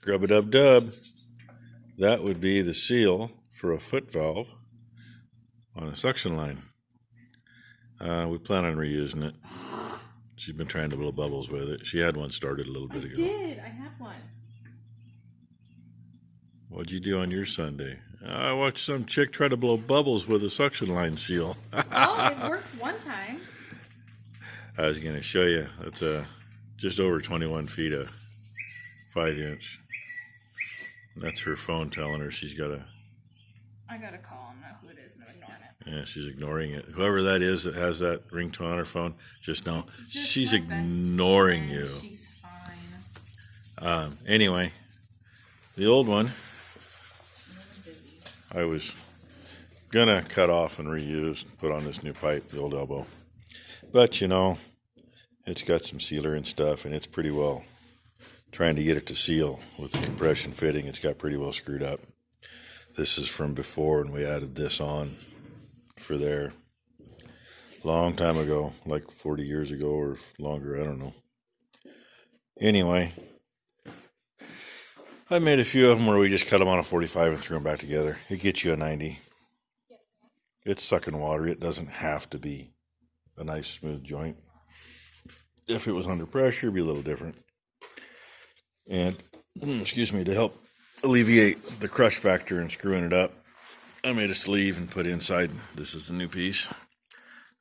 Grub-a-dub-dub. That would be the seal for a foot valve on a suction line. We plan on reusing it. She's been trying to blow bubbles with it. She had one started a little bit ago. I had one. What'd you do on your Sunday? I watched some chick try to blow bubbles with a suction line seal. Well, it worked one time. I was going to show you. That's just over 21 feet of 5-inch. That's her phone telling her she's got a... I got to call and know who it is and I'm ignoring it. Yeah, she's ignoring it. Whoever that is that has that ringtone on her phone, just know she's ignoring you. She's fine. Anyway, the old one, I was going to cut off and reuse, put on this new pipe, the old elbow. But, you know, it's got some sealer and stuff, and it's pretty well trying to get it to seal with the compression fitting. It's got pretty well screwed up. This is from before, and we added this on for there long time ago, like 40 years ago or longer, I don't know. Anyway, I made a few of them where we just cut them on a 45 and threw them back together. It gets you a 90. It's sucking water. It doesn't have to be a nice smooth joint. If it was under pressure, it'd be a little different. And, excuse me, to help alleviate the crush factor and screwing it up, I made a sleeve and put inside. This is the new piece.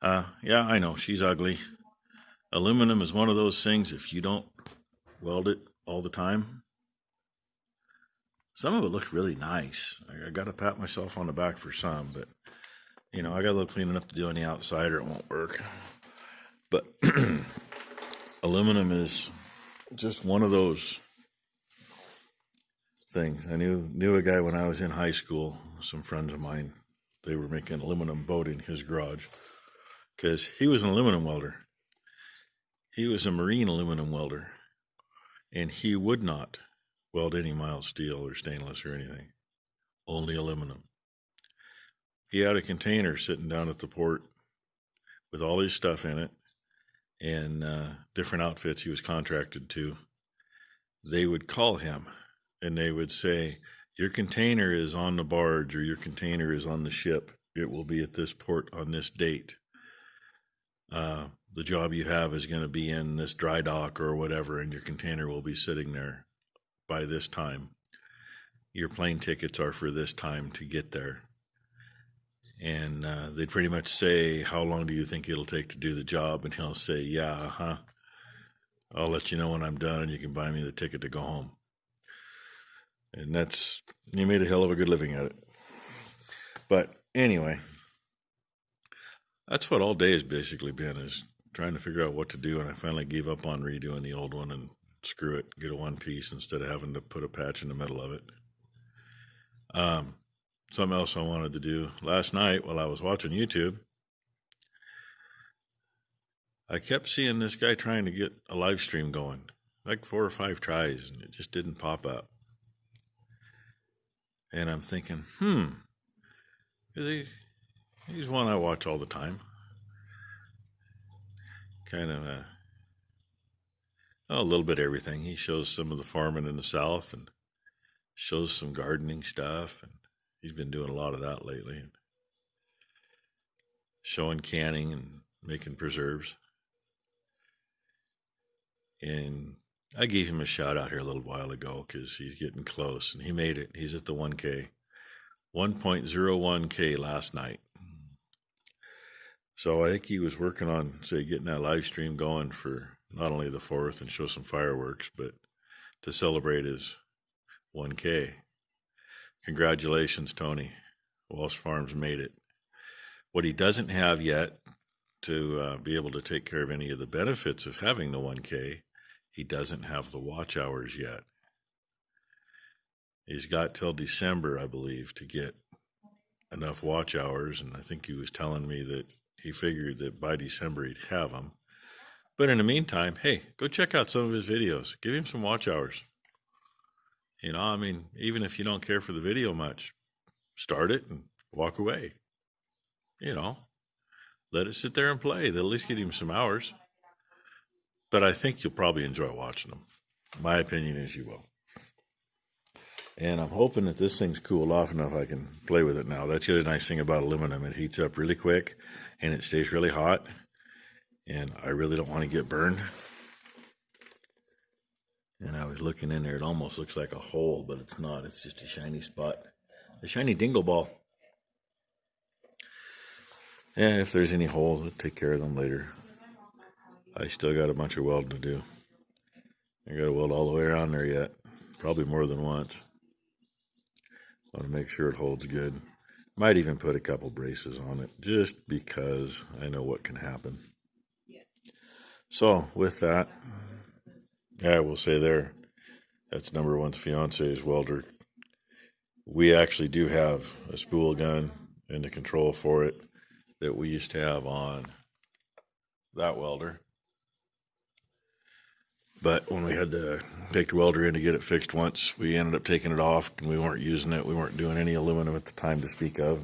Yeah, I know, she's ugly. Aluminum is one of those things, if you don't weld it all the time. Some of it looks really nice. I got to pat myself on the back for some, but, you know, I got a little cleaning up to do on the outside or it won't work. But aluminum is just one of those things. I knew a guy when I was in high school, some friends of mine, they were making an aluminum boat in his garage because he was an aluminum welder. He was a marine aluminum welder, and he would not weld any mild steel or stainless or anything, only aluminum. He had a container sitting down at the port with all his stuff in it and different outfits he was contracted to. They would call him and they would say, your container is on the barge or your container is on the ship. It will be at this port on this date. The job you have is going to be in this dry dock or whatever, and your container will be sitting there by this time. Your plane tickets are for this time to get there. And they'd pretty much say, how long do you think it'll take to do the job? And he'll say, yeah, I'll let you know when I'm done and you can buy me the ticket to go home. And he made a hell of a good living at it. But anyway, that's what all day has basically been, is trying to figure out what to do. And I finally gave up on redoing the old one and screw it, get a one piece instead of having to put a patch in the middle of it. Something else I wanted to do last night while I was watching YouTube, I kept seeing this guy trying to get a live stream going, like 4 or 5 tries, and it just didn't pop up. And I'm thinking, he's one I watch all the time. Kind of a little bit of everything. He shows some of the farming in the South and shows some gardening stuff, and he's been doing a lot of that lately. Showing canning and making preserves. And I gave him a shout out here a little while ago because he's getting close, and he made it. He's at the 1K. 1.01K last night. So I think he was working on, say, getting that live stream going for not only the 4th and show some fireworks, but to celebrate his 1K. Congratulations, Tony. Walsh Farms made it. What he doesn't have yet to be able to take care of any of the benefits of having the 1K, he doesn't have the watch hours yet. He's got till December, I believe, to get enough watch hours, and I think he was telling me that he figured that by December he'd have them. But in the meantime, hey, go check out some of his videos. Give him some watch hours. You know, I mean, even if you don't care for the video much, start it and walk away. You know, let it sit there and play. They'll at least get him some hours. But I think you'll probably enjoy watching them. My opinion is you will. And I'm hoping that this thing's cooled off enough I can play with it now. That's the other nice thing about aluminum. It heats up really quick and it stays really hot. And I really don't want to get burned. And I was looking in there. It almost looks like a hole, but it's not. It's just a shiny spot. A shiny dingle ball. And if there's any holes, we'll take care of them later. I still got a bunch of welding to do. I got to weld all the way around there yet. Probably more than once. Want to make sure it holds good. Might even put a couple braces on it, just because I know what can happen. So, with that, I will say that's number one's fiance's welder. We actually do have a spool gun and the control for it that we used to have on that welder. But when we had to take the welder in to get it fixed once, we ended up taking it off and we weren't using it. We weren't doing any aluminum at the time to speak of.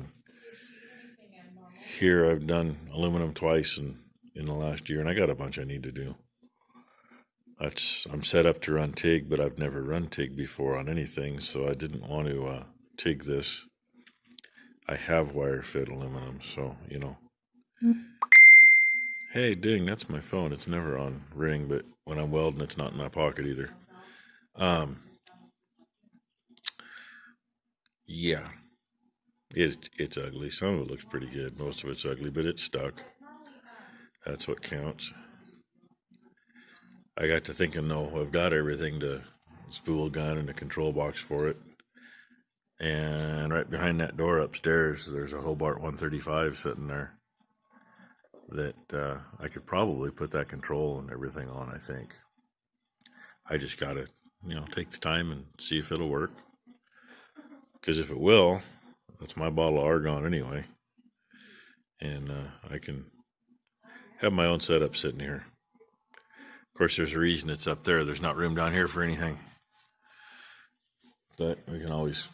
Here I've done aluminum twice in the last year, and I got a bunch I need to do. I'm set up to run TIG, but I've never run TIG before on anything, so I didn't want to TIG this. I have wire fit aluminum, so, you know. Hey, ding, that's my phone. It's never on ring, but when I'm welding, it's not in my pocket either. Yeah, it's ugly. Some of it looks pretty good. Most of it's ugly, but it's stuck. That's what counts. I got to thinking, though, I've got everything to spool gun and a control box for it. And right behind that door upstairs, there's a Hobart 135 sitting there that I could probably put that control and everything on, I think. I just got to, take the time and see if it'll work. Because if it will, that's my bottle of argon anyway. And I can have my own setup sitting here. Of course, there's a reason it's up there. There's not room down here for anything. But we can always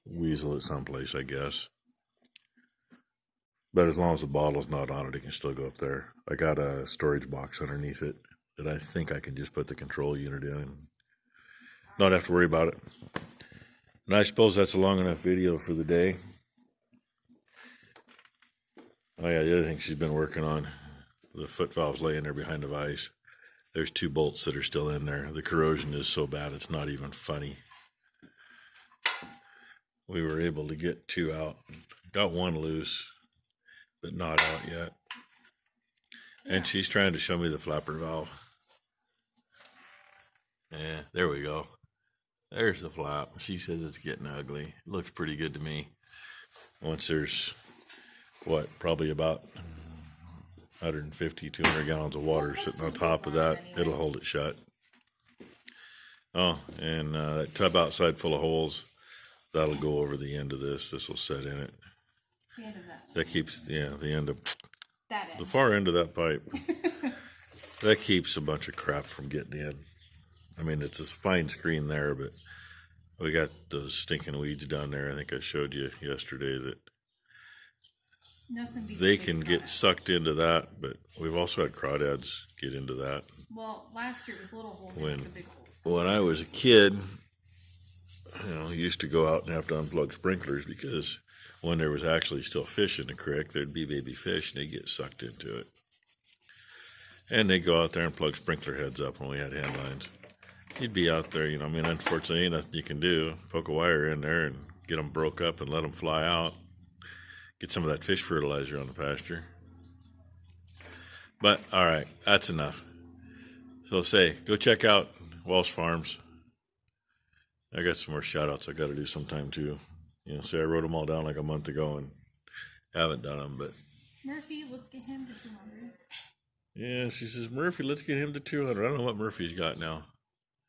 weasel it someplace, I guess. But as long as the bottle's not on it, it can still go up there. I got a storage box underneath it that I think I can just put the control unit in and not have to worry about it. And I suppose that's a long enough video for the day. Oh yeah, the other thing she's been working on, the foot valve's laying there behind the vise. There's 2 bolts that are still in there. The corrosion is so bad it's not even funny. We were able to get 2 out. Got 1 loose, but not out yet. And she's trying to show me the flapper valve. Yeah, there we go. There's the flap. She says it's getting ugly. It looks pretty good to me. Once there's, probably about 150, 200 gallons of water sitting on top of that, it'll hold it shut. Oh, and that tub outside full of holes, that'll go over the end of this. This will set in it. The end of that. That keeps, the end of That end. the far end of that pipe. That keeps a bunch of crap from getting in. I mean, it's a fine screen there, but we got those stinking weeds down there. I think I showed you yesterday that they can get sucked into that, but we've also had crawdads get into that. Well, last year it was little holes and the big holes. When I was a kid, I used to go out and have to unplug sprinklers because when there was actually still fish in the creek, there'd be baby fish and they'd get sucked into it. And they'd go out there and plug sprinkler heads up when we had hand lines. You'd be out there, unfortunately ain't nothing you can do. Poke a wire in there and get them broke up and let them fly out. Get some of that fish fertilizer on the pasture. But, all right, that's enough. So go check out Walsh Farms. I got some more shout-outs I got to do sometime, too. I wrote them all down like a month ago and haven't done them, but... Murphy, let's get him to 200. Yeah, she says, Murphy, let's get him to 200. I don't know what Murphy's got now.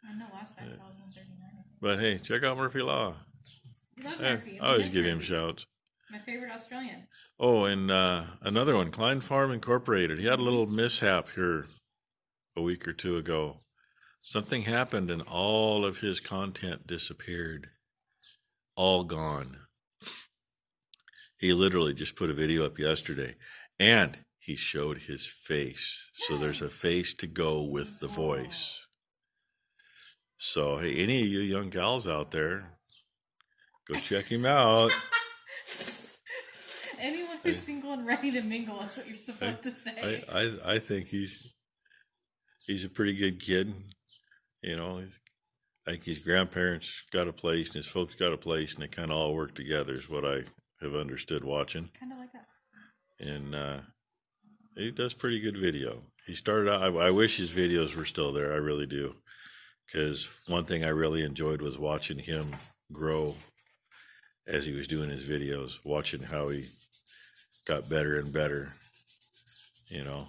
I know, last I saw him was 39. But, hey, check out Murphy Law. Love Murphy. I always give him shouts. My favorite Australian. Oh, and another one, Klein Farm Incorporated. He had a little mishap here a week or 2 ago. Something happened and all of his content disappeared. All gone. He literally just put a video up yesterday and he showed his face. So there's a face to go with the voice. So, hey, any of you young gals out there, Go check him out. Anyone who's single and ready to mingle is what you're supposed to say. I think he's a pretty good kid. You know, I think his grandparents got a place and his folks got a place, and they kind of all work together is what I have understood watching. Kind of like us. And he does pretty good video. He started out, I wish his videos were still there. I really do. Because one thing I really enjoyed was watching him grow as he was doing his videos, watching how he got better and better. You know,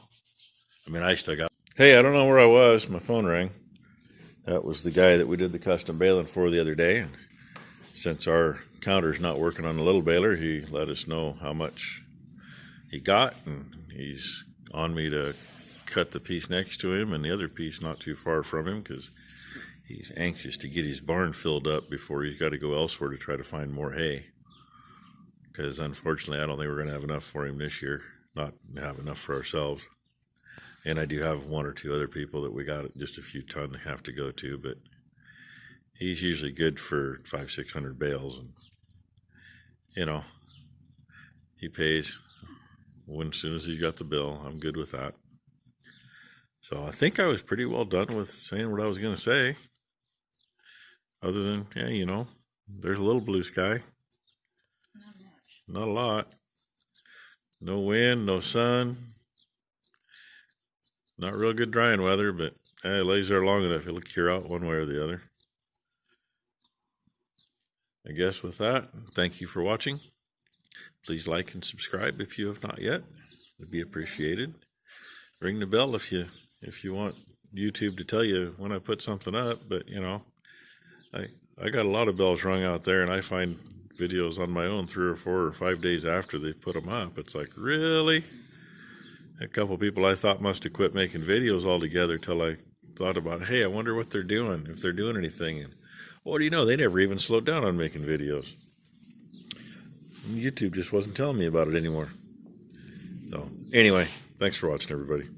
I mean, I still got. Hey, I don't know where I was. My phone rang. That was the guy that we did the custom baling for the other day. And since our counter's not working on the little baler, he let us know how much he got, and he's on me to cut the piece next to him and the other piece not too far from him, because he's anxious to get his barn filled up before he's got to go elsewhere to try to find more hay. Because unfortunately, I don't think we're going to have enough for him this year. Not have enough for ourselves. And I do have one or two other people that we got just a few ton to have to go to, but he's usually good for 500-600 bales, and you know, he pays as soon as he's got the bill. I'm good with that. So I think I was pretty well done with saying what I was going to say. Other than, yeah, you know, there's a little blue sky. Not much. Not a lot. No wind, no sun. Not real good drying weather, but it lays there long enough. It'll cure out one way or the other. I guess with that, thank you for watching. Please like and subscribe if you have not yet. It would be appreciated. Ring the bell if you want YouTube to tell you when I put something up. But you know, I got a lot of bells rung out there, and I find videos on my own 3 or 4 or 5 days after they've put them up. It's like, really? A couple people I thought must have quit making videos altogether till I thought about, hey, I wonder what they're doing, if they're doing anything. And what do you know? They never even slowed down on making videos. And YouTube just wasn't telling me about it anymore. So anyway, thanks for watching, everybody.